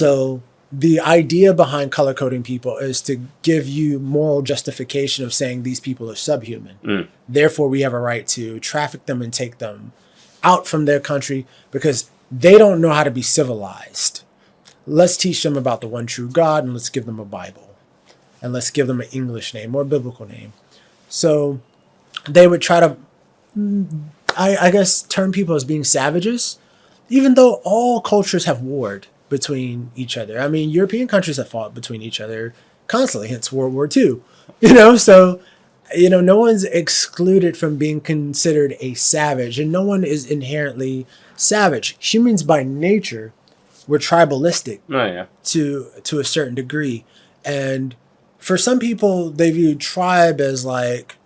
So the idea behind color coding people is to give you moral justification of saying these people are subhuman. Therefore, we have a right to traffic them and take them out from their country because they don't know how to be civilized. Let's teach them about the one true God and let's give them a Bible. And let's give them an English name or a biblical name. So they would try to, I guess, term people as being savages, even though all cultures have warred between each other. I mean, European countries have fought between each other constantly, hence World War II. So, no one's excluded from being considered a savage, and no one is inherently savage. Humans by nature, we're tribalistic to a certain degree. And for some people, they view tribe as like,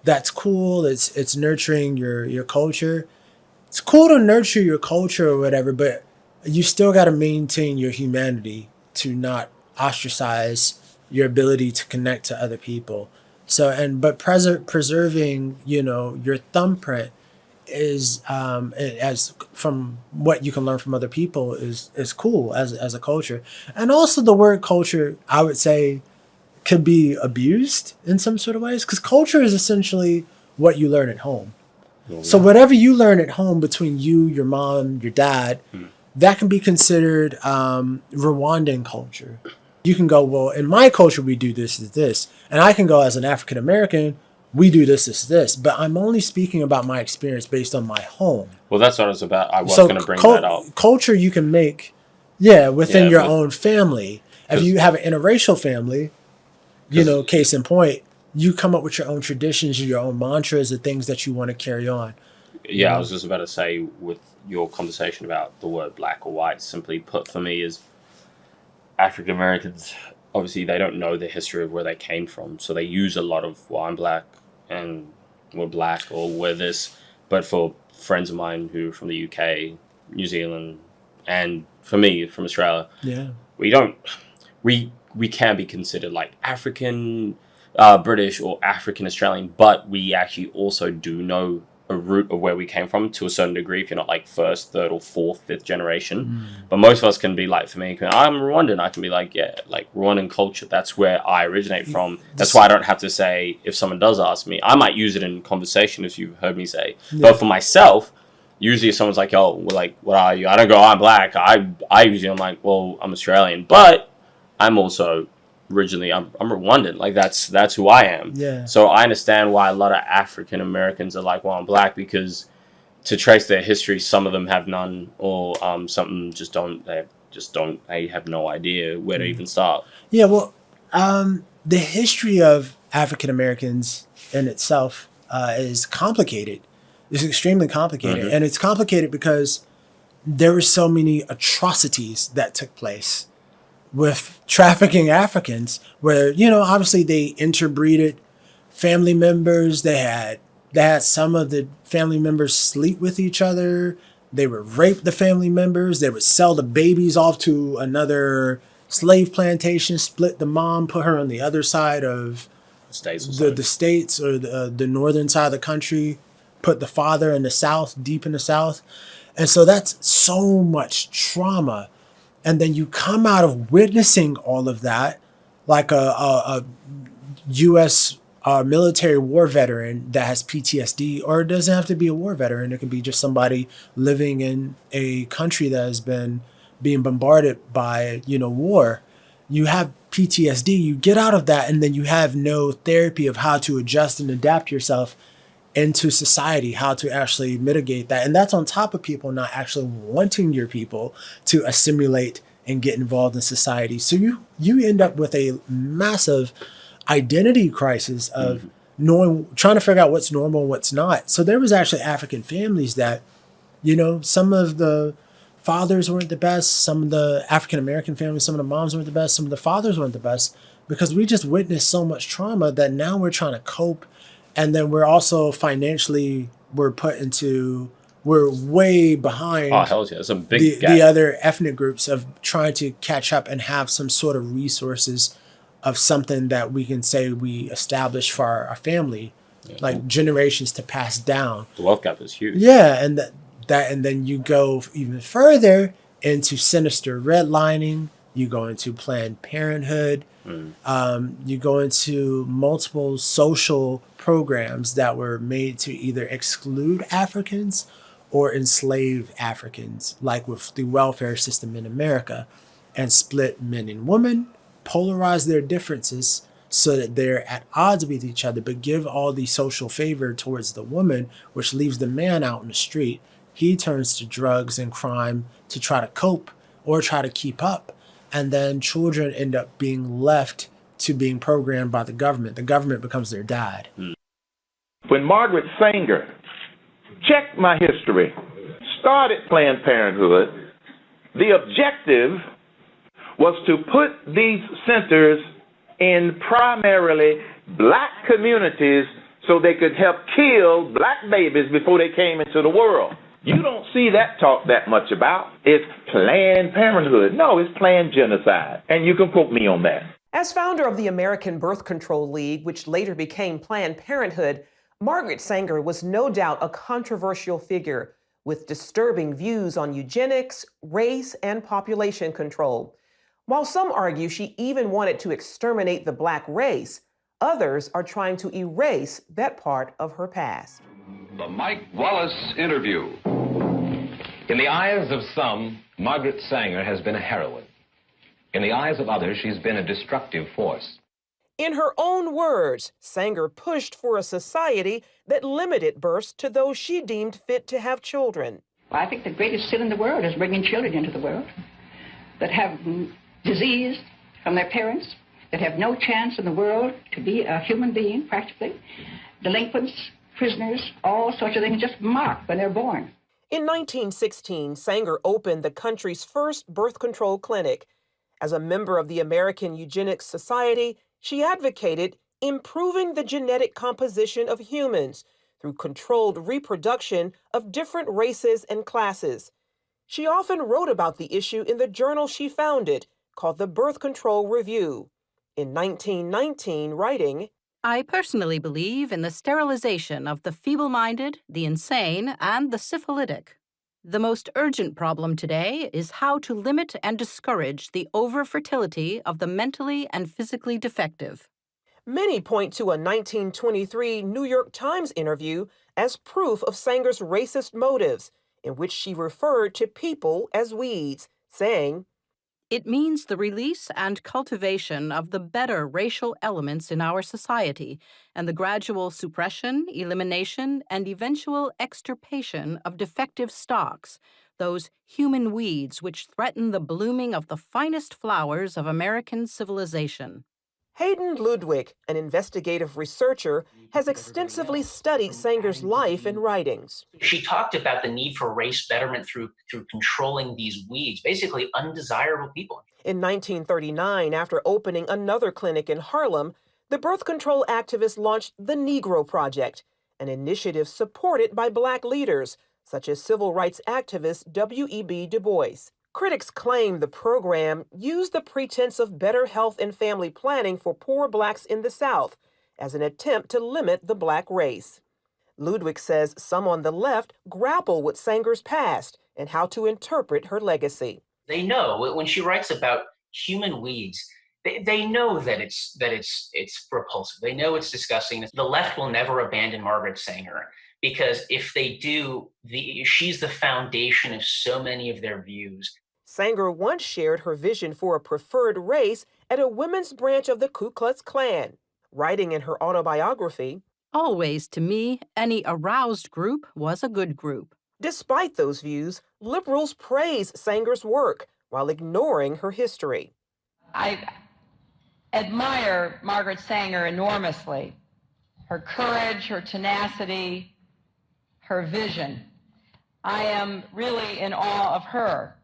that's cool, it's nurturing your culture. It's cool to nurture your culture or whatever, but you still got to maintain your humanity to not ostracize your ability to connect to other people. So, but preserving, your thumbprint is, as from what you can learn from other people is cool as a culture. And also the word culture, I would say, could be abused in some sort of ways because culture is essentially what you learn at home. So whatever you learn at home between you, your mom, your dad, that can be considered Rwandan culture. You can go, well, in my culture, we do this, this. And I can go, as an African American, we do this, this. But I'm only speaking about my experience based on my home. Well, that's what I was about. I was going to bring that up. Culture you can make, within your own family. If you have an interracial family, case in point, you come up with your own traditions, your own mantras, the things that you want to carry on. Yeah, I was just about to say, with your conversation about the word black or white, simply put for me is African Americans, obviously they don't know the history of where they came from. So they use a lot of, well, I'm black and we're black or we're this. But for friends of mine who are from the UK, New Zealand, and for me, from Australia, we can be considered like African, British or African Australian, but we actually also do know a root of where we came from to a certain degree if you're not like first, third or fourth, fifth generation. But most of us can be like, for me, I'm Rwandan, I can be like, like Rwandan culture, that's where I originate from. That's why I don't have to say, if someone does ask me, I might use it in conversation, as you've heard me say. But for myself, usually if someone's like, oh, well, like, what are you? I don't go, I'm black. I usually, I'm like, well, I'm Australian, but I'm also originally I'm Rwandan. Like that's who I am. Yeah. So I understand why a lot of African Americans are like, well, I'm black, because to trace their history, some of them have none, or some just don't. They have no idea where to even start. Yeah. Well, the history of African Americans in itself is complicated. It's extremely complicated, and it's complicated because there were so many atrocities that took place with trafficking Africans, where, obviously they interbreeded family members. They had some of the family members sleep with each other. They would rape the family members. They would sell the babies off to another slave plantation, split the mom, put her on the other side of the states or the northern side of the country, put the father in the south, deep in the south. And so that's so much trauma. And then you come out of witnessing all of that, like a U.S. Military war veteran that has PTSD, or it doesn't have to be a war veteran. It can be just somebody living in a country that has been being bombarded by, war. You have PTSD, you get out of that, and then you have no therapy of how to adjust and adapt yourself into society, how to actually mitigate that. And that's on top of people not actually wanting your people to assimilate and get involved in society. So you end up with a massive identity crisis of trying to figure out what's normal and what's not. So there was actually African families that, some of the fathers weren't the best, some of the African American families, some of the moms weren't the best, some of the fathers weren't the best, because we just witnessed so much trauma that now we're trying to cope. And then we're also financially, we're way behind. Oh, hell yeah. It's a big gap. The other ethnic groups of trying to catch up and have some sort of resources of something that we can say we established for our family, like generations to pass down. The wealth gap is huge. Yeah, and and then you go even further into sinister redlining, You go into Planned Parenthood. You go into multiple social programs that were made to either exclude Africans or enslave Africans, like with the welfare system in America, and split men and women, polarize their differences so that they're at odds with each other, but give all the social favor towards the woman, which leaves the man out in the street. He turns to drugs and crime to try to cope or try to keep up. And then children end up being left to being programmed by the government. The government becomes their dad. When Margaret Sanger, check my history, started Planned Parenthood, the objective was to put these centers in primarily black communities so they could help kill black babies before they came into the world. You don't see that talked that much about. It's Planned Parenthood. No, it's planned genocide. And you can quote me on that. As founder of the American Birth Control League, which later became Planned Parenthood, Margaret Sanger was no doubt a controversial figure with disturbing views on eugenics, race, and population control. While some argue she even wanted to exterminate the black race, others are trying to erase that part of her past. The Mike Wallace interview. In the eyes of some, Margaret Sanger has been a heroine. In the eyes of others, she's been a destructive force. In her own words, Sanger pushed for a society that limited births to those she deemed fit to have children. Well, I think the greatest sin in the world is bringing children into the world that have disease from their parents, that have no chance in the world to be a human being, practically, delinquents, prisoners, all sorts of things just marked when they're born. In 1916, Sanger opened the country's first birth control clinic. As a member of the American Eugenics Society, she advocated improving the genetic composition of humans through controlled reproduction of different races and classes. She often wrote about the issue in the journal she founded, called the Birth Control Review. In 1919, writing, I personally believe in the sterilization of the feeble-minded, the insane, and the syphilitic. The most urgent problem today is how to limit and discourage the over-fertility of the mentally and physically defective. Many point to a 1923 New York Times interview as proof of Sanger's racist motives, in which she referred to people as weeds, saying, It means the release and cultivation of the better racial elements in our society and the gradual suppression, elimination, and eventual extirpation of defective stocks, those human weeds which threaten the blooming of the finest flowers of American civilization. Hayden Ludwig, an investigative researcher, has extensively studied Sanger's life and writings. She talked about the need for race betterment through controlling these weeds, basically undesirable people. In 1939, after opening another clinic in Harlem, the birth control activist launched the Negro Project, an initiative supported by black leaders, such as civil rights activist W.E.B. Du Bois. Critics claim the program used the pretense of better health and family planning for poor blacks in the South as an attempt to limit the black race. Ludwig says some on the left grapple with Sanger's past and how to interpret her legacy. They know when she writes about human weeds, they know that it's repulsive. They know it's disgusting. The left will never abandon Margaret Sanger, because if they do, she's the foundation of so many of their views. Sanger once shared her vision for a preferred race at a women's branch of the Ku Klux Klan, writing in her autobiography, Always, to me, any aroused group was a good group. Despite those views, liberals praise Sanger's work while ignoring her history. I admire Margaret Sanger enormously. Her courage, her tenacity, her vision. I am really in awe of her.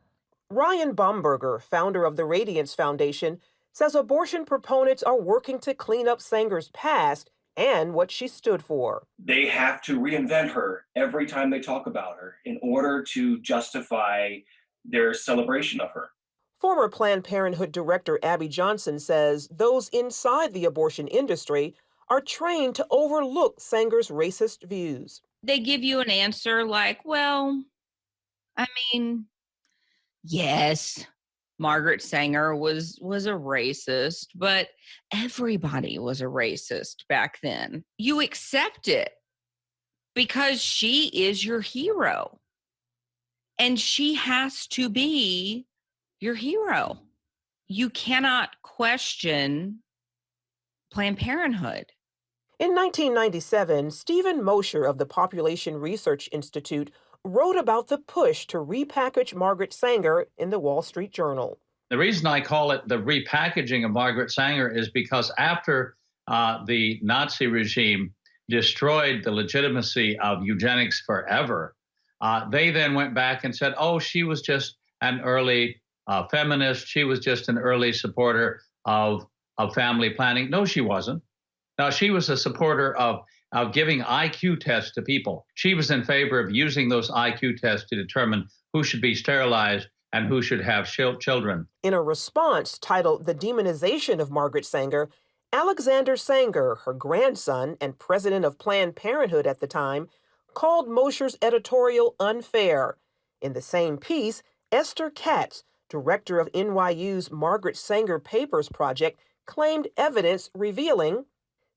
Ryan Baumberger, founder of the Radiance Foundation, says abortion proponents are working to clean up Sanger's past and what she stood for. They have to reinvent her every time they talk about her in order to justify their celebration of her. Former Planned Parenthood director Abby Johnson says those inside the abortion industry are trained to overlook Sanger's racist views. They give you an answer like, well, I mean, yes, Margaret Sanger was a racist, but everybody was a racist back then. You accept it because she is your hero. And she has to be your hero. You cannot question Planned Parenthood. In 1997, Stephen Mosher of the Population Research Institute wrote about the push to repackage Margaret Sanger in the Wall Street Journal. The reason I call it the repackaging of Margaret Sanger is because after the Nazi regime destroyed the legitimacy of eugenics forever, they then went back and said, oh, she was just an early feminist. She was just an early supporter of family planning. No, she wasn't. No, she was a supporter of giving IQ tests to people. She was in favor of using those IQ tests to determine who should be sterilized and who should have children. In a response titled The Demonization of Margaret Sanger, Alexander Sanger, her grandson and president of Planned Parenthood at the time, called Mosher's editorial unfair. In the same piece, Esther Katz, director of NYU's Margaret Sanger Papers Project, claimed evidence revealing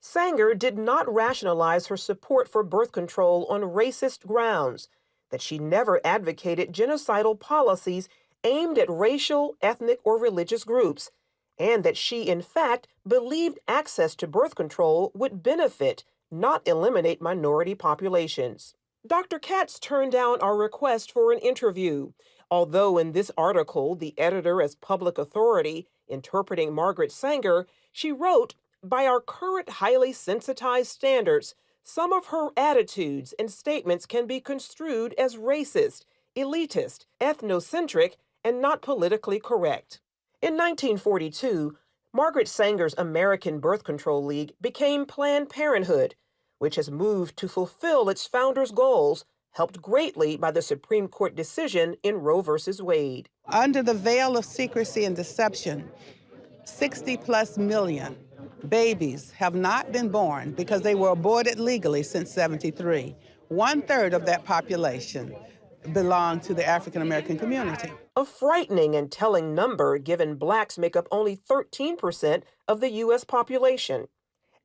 Sanger did not rationalize her support for birth control on racist grounds, that she never advocated genocidal policies aimed at racial, ethnic, or religious groups, and that she, in fact, believed access to birth control would benefit, not eliminate minority populations. Dr. Katz turned down our request for an interview, although in this article, the editor as public authority interpreting Margaret Sanger, she wrote, by our current highly sensitized standards, some of her attitudes and statements can be construed as racist, elitist, ethnocentric, and not politically correct. In 1942, Margaret Sanger's American Birth Control League became Planned Parenthood, which has moved to fulfill its founders' goals, helped greatly by the Supreme Court decision in Roe v. Wade. Under the veil of secrecy and deception, 60+ million babies have not been born because they were aborted legally since '73. 1/3 of that population belong to the African American community. A frightening and telling number given blacks make up only 13% of the U.S. population.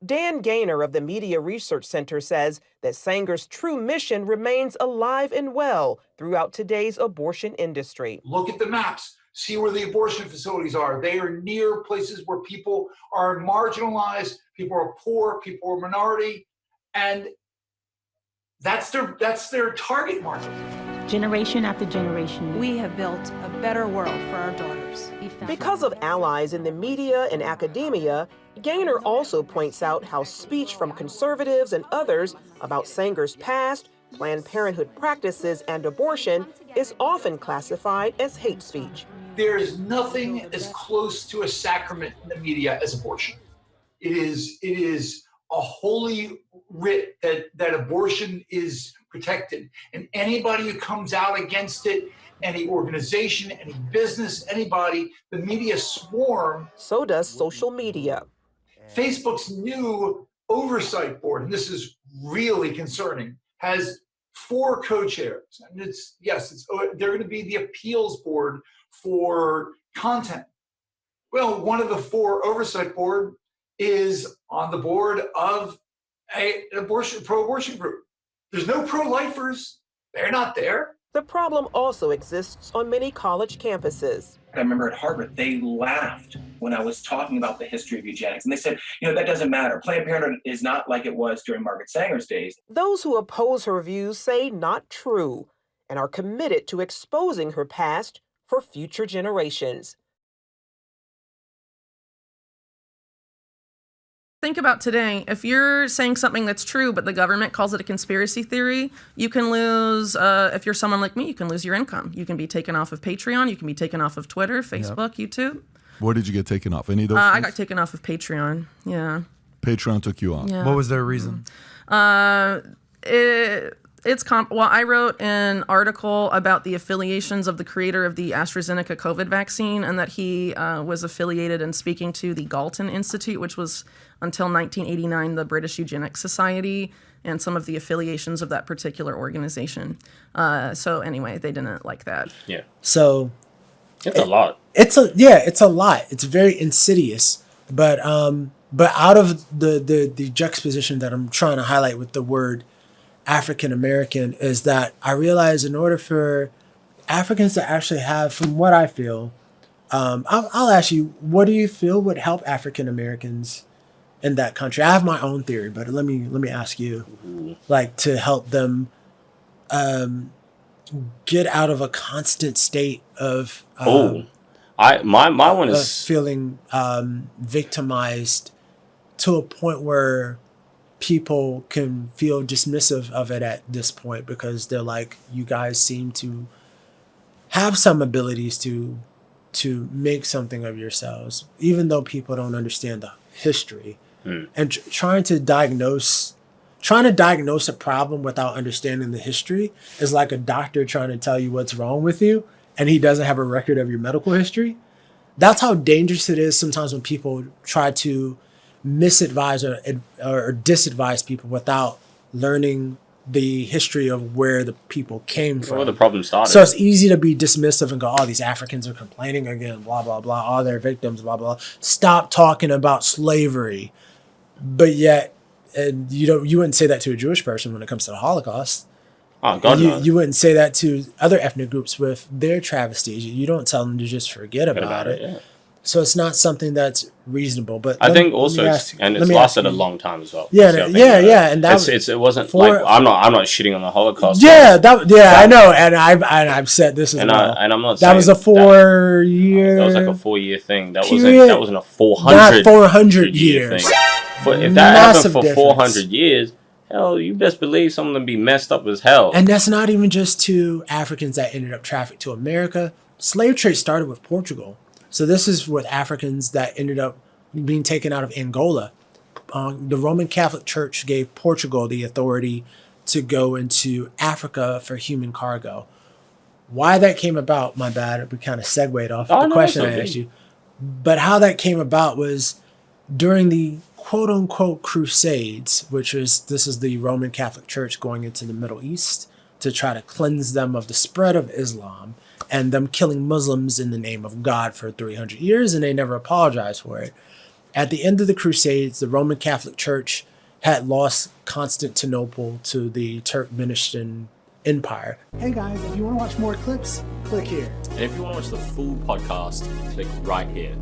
Dan Gaynor of the Media Research Center says that Sanger's true mission remains alive and well throughout today's abortion industry. Look at the maps. See where the abortion facilities are. They are near places where people are marginalized, people are poor, people are minority, and that's their target market. Generation after generation, we have built a better world for our daughters. Because of allies in the media and academia, Gaynor also points out how speech from conservatives and others about Sanger's past, Planned Parenthood practices, and abortion is often classified as hate speech. There is nothing as close to a sacrament in the media as abortion. It is a holy writ that abortion is protected. And anybody who comes out against it, any organization, any business, anybody, the media swarm. So does social media. Facebook's new oversight board, and this is really concerning, has 4 co-chairs. And they're going to be the appeals board for content. Well, one of the 4 oversight board is on the board of an pro-abortion group. There's no pro-lifers. They're not there. The problem also exists on many college campuses. I remember at Harvard, they laughed when I was talking about the history of eugenics. And they said, that doesn't matter. Planned Parenthood is not like it was during Margaret Sanger's days. Those who oppose her views say not true and are committed to exposing her past for future generations. Think about today. If you're saying something that's true, but the government calls it a conspiracy theory, you can lose, if you're someone like me, you can lose your income. You can be taken off of Patreon. You can be taken off of Twitter, Facebook, YouTube. Where did you get taken off? Any of those I got taken off of Patreon, yeah. Patreon took you off. Yeah. What was their reason? I wrote an article about the affiliations of the creator of the AstraZeneca COVID vaccine and that he was affiliated and speaking to the Galton Institute, which was until 1989 the British Eugenics Society, and some of the affiliations of that particular organization. So anyway, they didn't like that. Yeah. So It's a lot. It's a lot. It's very insidious. But out of the juxtaposition that I'm trying to highlight with the word African American is that I realize in order for Africans to actually have, from what I feel, I'll ask you, what do you feel would help African Americans in that country? I have my own theory, but let me ask you, like, to help them get out of a constant state of my one is feeling victimized to a point where people can feel dismissive of it at this point because they're like, you guys seem to have some abilities to make something of yourselves, even though people don't understand the history. And trying to diagnose a problem without understanding the history is like a doctor trying to tell you what's wrong with you and he doesn't have a record of your medical history. That's how dangerous it is sometimes when people try to misadvise or disadvise people without learning the history of where the people came from. Where the problem started. So it's easy to be dismissive and go, oh, these Africans are complaining again, blah, blah, blah, all their victims, blah, blah. Stop talking about slavery. But yet, and you wouldn't say that to a Jewish person when it comes to the Holocaust. Oh, God, no. You wouldn't say that to other ethnic groups with their travesties. You don't tell them to just forget about it. Yeah. So it's not something that's reasonable. But I think also, it's lasted a long time as well. Yeah, and that it wasn't like I'm not shitting on the Holocaust. I know, and I've said this as well. And I'm not. That was a 4 year. That was like a 4 year thing. That period. wasn't a 400 years. thing. But if that happened for 400 years, hell, you best believe some of them be messed up as hell. And that's not even just to Africans that ended up trafficked to America. Slave trade started with Portugal. So this is with Africans that ended up being taken out of Angola. The Roman Catholic Church gave Portugal the authority to go into Africa for human cargo. Why that came about, my bad, we kind of segued off the question I asked you. But how that came about was during the quote-unquote Crusades, this is the Roman Catholic Church going into the Middle East to try to cleanse them of the spread of Islam and them killing Muslims in the name of God for 300 years, and they never apologized for it. At the end of the Crusades, the Roman Catholic Church had lost Constantinople to the Turkmenistan Empire. Hey guys, if you want to watch more clips, click here. And if you want to watch the full podcast, click right here.